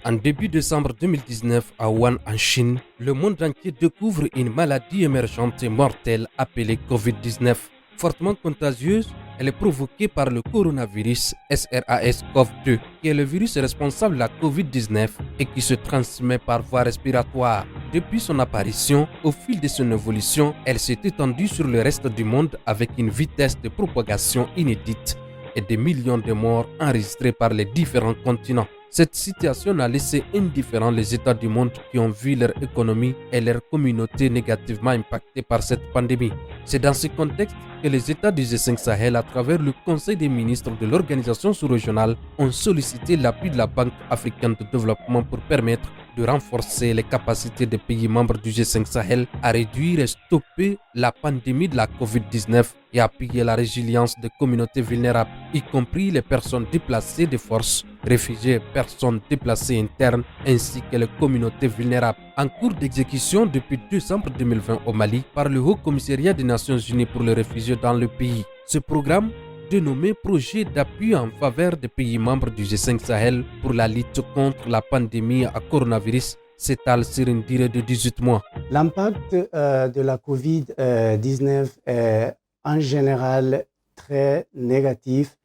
En début décembre 2019, à Wuhan, en Chine, le monde entier découvre une maladie émergente et mortelle appelée Covid-19. Fortement contagieuse, elle est provoquée par le coronavirus SARS-CoV-2, qui est le virus responsable de la Covid-19 et qui se transmet par voie respiratoire. Depuis son apparition, au fil de son évolution, elle s'est étendue sur le reste du monde avec une vitesse de propagation inédite et des millions de morts enregistrés par les différents continents. Cette situation a laissé indifférents les États du monde qui ont vu leur économie et leur communauté négativement impactées par cette pandémie. C'est dans ce contexte que les États du G5 Sahel, à travers le Conseil des ministres de l'organisation sous-régionale, ont sollicité l'appui de la Banque africaine de développement pour permettre de renforcer les capacités des pays membres du G5 Sahel à réduire et stopper la pandémie de la Covid-19 et appuyer la résilience des communautés vulnérables, y compris les personnes déplacées de force, réfugiés, personnes déplacées internes, ainsi que les communautés vulnérables. En cours d'exécution depuis décembre 2020 au Mali par le Haut Commissariat des Nations Unies pour les réfugiés dans le pays. Ce programme, dénommé Projet d'appui en faveur des pays membres du G5 Sahel pour la lutte contre la pandémie à coronavirus, s'étale sur une durée de 18 mois. L'impact de la COVID-19 est en général très négatif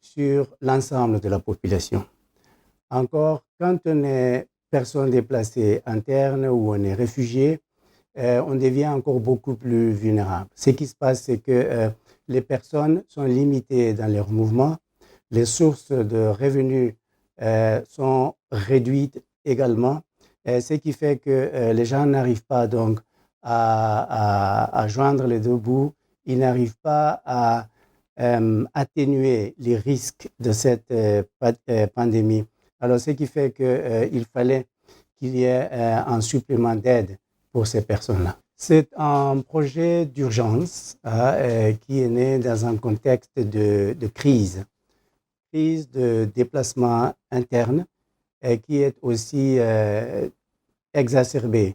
sur l'ensemble de la population. Encore, quand on est personne déplacée interne ou on est réfugié, on devient encore beaucoup plus vulnérable. Ce qui se passe, c'est que les personnes sont limitées dans leurs mouvements, les sources de revenus sont réduites également, ce qui fait que les gens n'arrivent pas donc à joindre les deux bouts, ils n'arrivent pas à atténuer les risques de cette pandémie. Alors, ce qui fait qu'il fallait qu'il y ait un supplément d'aide pour ces personnes-là. C'est un projet d'urgence qui est né dans un contexte de crise de déplacement interne et qui est aussi exacerbée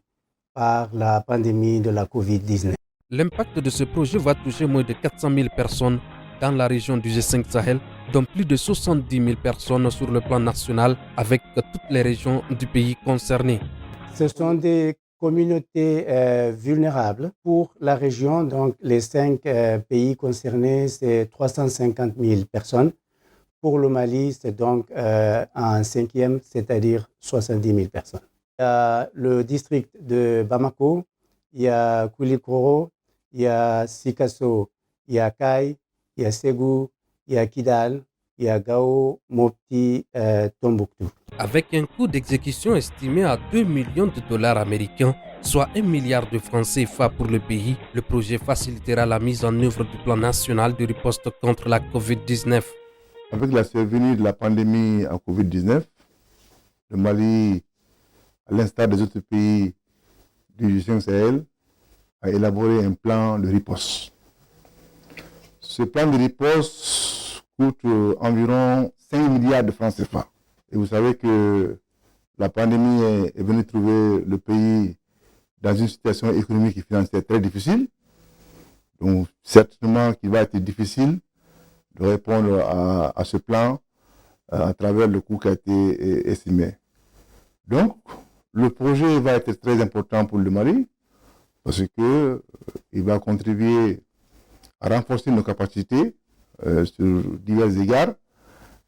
par la pandémie de la COVID-19. L'impact de ce projet va toucher moins de 400 000 personnes dans la région du G5 Sahel, dont plus de 70 000 personnes sur le plan national, avec toutes les régions du pays concernées. Ce sont des communautés vulnérables pour la région. Donc, les 5 pays concernés, c'est 350 000 personnes. Pour le Mali, c'est donc un cinquième, c'est-à-dire 70 000 personnes. Il y a le district de Bamako, il y a Koulikoro, il y a Sikasso, il y a Kai, il y a Ségou, il y a Kidal, il y a Gao, Mopti, Tombouctou. Avec un coût d'exécution estimé à 2 millions de dollars américains, soit 1 milliard de francs CFA pour le pays, le projet facilitera la mise en œuvre du plan national de riposte contre la COVID-19. Avec la survenue de la pandémie en COVID-19, le Mali, à l'instar des autres pays du G5 Sahel, a élaboré un plan de riposte. Ce plan de riposte coûte environ 5 milliards de francs CFA. Et vous savez que la pandémie est venue trouver le pays dans une situation économique et financière très difficile. Donc, certainement qu'il va être difficile de répondre à ce plan à travers le coût qui a été estimé. Donc, le projet va être très important pour le Mali parce qu'il va contribuer à renforcer nos capacités sur divers égards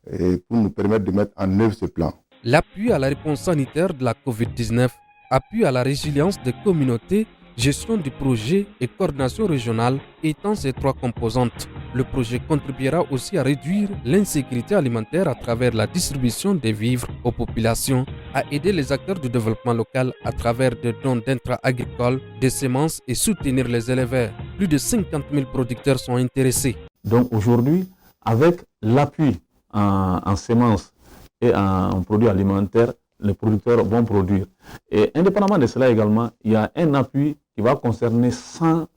et pour nous permettre de mettre en œuvre ce plan. L'appui à la réponse sanitaire de la COVID-19, appui à la résilience des communautés, gestion du projet et coordination régionale étant ces 3 composantes. Le projet contribuera aussi à réduire l'insécurité alimentaire à travers la distribution des vivres aux populations, à aider les acteurs du développement local à travers des dons d'intrants agricoles, des semences et soutenir les éleveurs. Plus de 50 000 producteurs sont intéressés. Donc aujourd'hui, avec l'appui en semences et en produits alimentaires, les producteurs vont produire. Et indépendamment de cela également, il y a un appui qui va concerner 100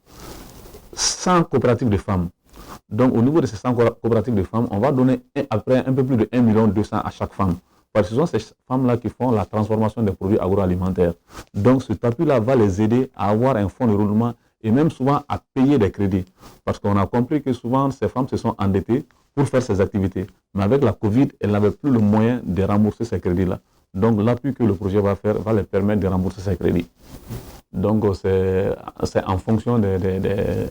coopératives de femmes. Donc au niveau de ces 100 coopératives de femmes, on va donner après un peu plus de 1,2 million à chaque femme. Parce que ce sont ces femmes-là qui font la transformation des produits agroalimentaires. Donc cet appui-là va les aider à avoir un fonds de roulement et même souvent à payer des crédits. Parce qu'on a compris que souvent ces femmes se sont endettées pour faire ces activités. Mais avec la Covid, elles n'avaient plus le moyen de rembourser ces crédits-là. Donc l'appui que le projet va faire va leur permettre de rembourser ces crédits. Donc c'est en fonction des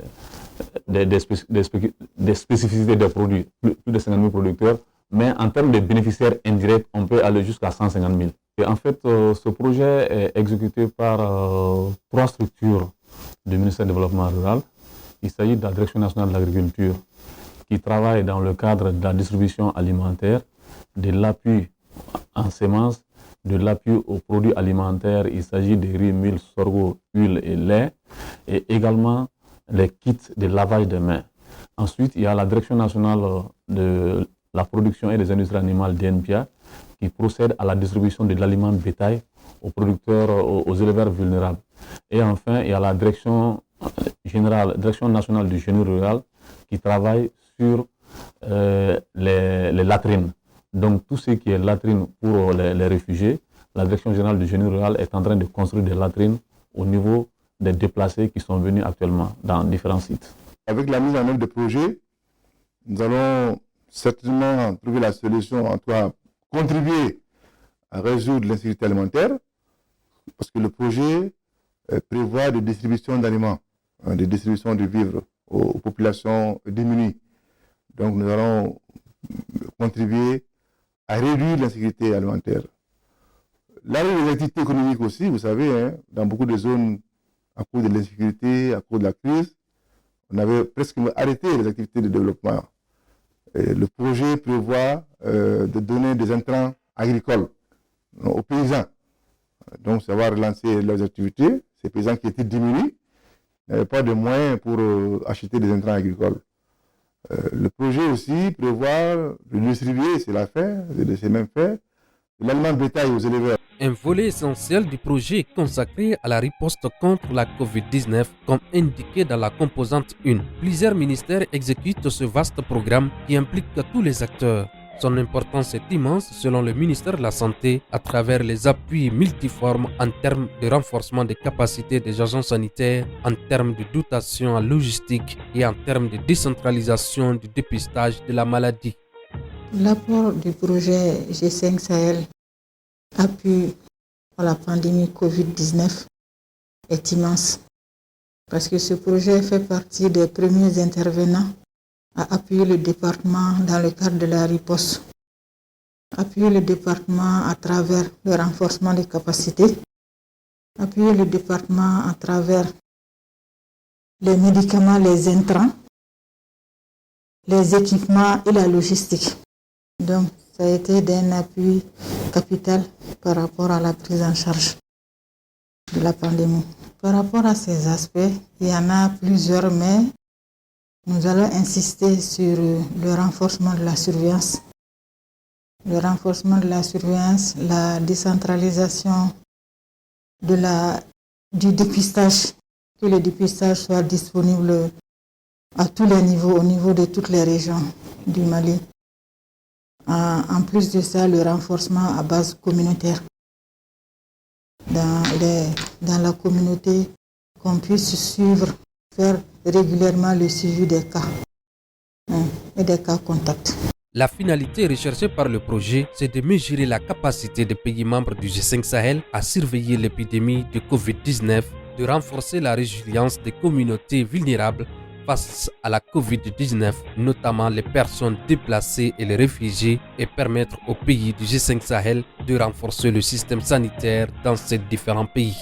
spécificités des produits, plus de 50 000 producteurs, mais en termes de bénéficiaires indirects, on peut aller jusqu'à 150 000. Et en fait, ce projet est exécuté par 3 structures du ministère du Développement rural. Il s'agit de la Direction nationale de l'agriculture qui travaille dans le cadre de la distribution alimentaire, de l'appui en semences, de l'appui aux produits alimentaires. Il s'agit de riz, mil, sorgho, huile et lait, et également les kits de lavage des mains. Ensuite, il y a la Direction nationale de la production et des industries animales DNPA qui procède à la distribution de l'aliment bétail aux producteurs, aux éleveurs vulnérables. Et enfin, il y a la Direction nationale du génie rural qui travaille sur les latrines. Donc tout ce qui est latrines pour les réfugiés, la Direction générale du génie rural est en train de construire des latrines au niveau des déplacés qui sont venus actuellement dans différents sites. Avec la mise en œuvre de projets, nous allons certainement trouver la solution, en tout cas contribuer à résoudre l'insécurité alimentaire, parce que le projet prévoit des distributions d'aliments, des distributions de vivres aux populations démunies. Donc nous allons contribuer à réduire l'insécurité alimentaire. Là, les activités économiques aussi, vous savez, dans beaucoup de zones, à cause de l'insécurité, à cause de la crise, on avait presque arrêté les activités de développement. Et le projet prévoit de donner des intrants agricoles aux paysans. Donc, ça va relancer leurs activités. Ces paysans qui étaient diminués n'avaient pas de moyens pour acheter des intrants agricoles. Le projet aussi prévoit de distribuer, c'est la fin, c'est même fait, de l'aliment de bétail aux éleveurs. Un volet essentiel du projet est consacré à la riposte contre la COVID-19, comme indiqué dans la composante 1. Plusieurs ministères exécutent ce vaste programme qui implique tous les acteurs. Son importance est immense selon le ministère de la Santé à travers les appuis multiformes en termes de renforcement des capacités des agents sanitaires, en termes de dotation en logistique et en termes de décentralisation du dépistage de la maladie. L'apport du projet G5 Sahel appui à la pandémie Covid-19 est immense parce que ce projet fait partie des premiers intervenants à appuyer le département dans le cadre de la riposte, appuyer le département à travers le renforcement des capacités, appuyer le département à travers les médicaments, les intrants, les équipements et la logistique. Donc, ça a été d'un appui capital par rapport à la prise en charge de la pandémie. Par rapport à ces aspects, il y en a plusieurs, mais nous allons insister sur le renforcement de la surveillance. Le renforcement de la surveillance, la décentralisation du dépistage, que le dépistage soit disponible à tous les niveaux, au niveau de toutes les régions du Mali. En plus de ça, le renforcement à base communautaire. Dans la communauté, qu'on puisse faire régulièrement le suivi des cas et des cas contacts. La finalité recherchée par le projet, c'est de mesurer la capacité des pays membres du G5 Sahel à surveiller l'épidémie de Covid-19, de renforcer la résilience des communautés vulnérables face à la Covid-19, notamment les personnes déplacées et les réfugiés, et permettre aux pays du G5 Sahel de renforcer le système sanitaire dans ces différents pays.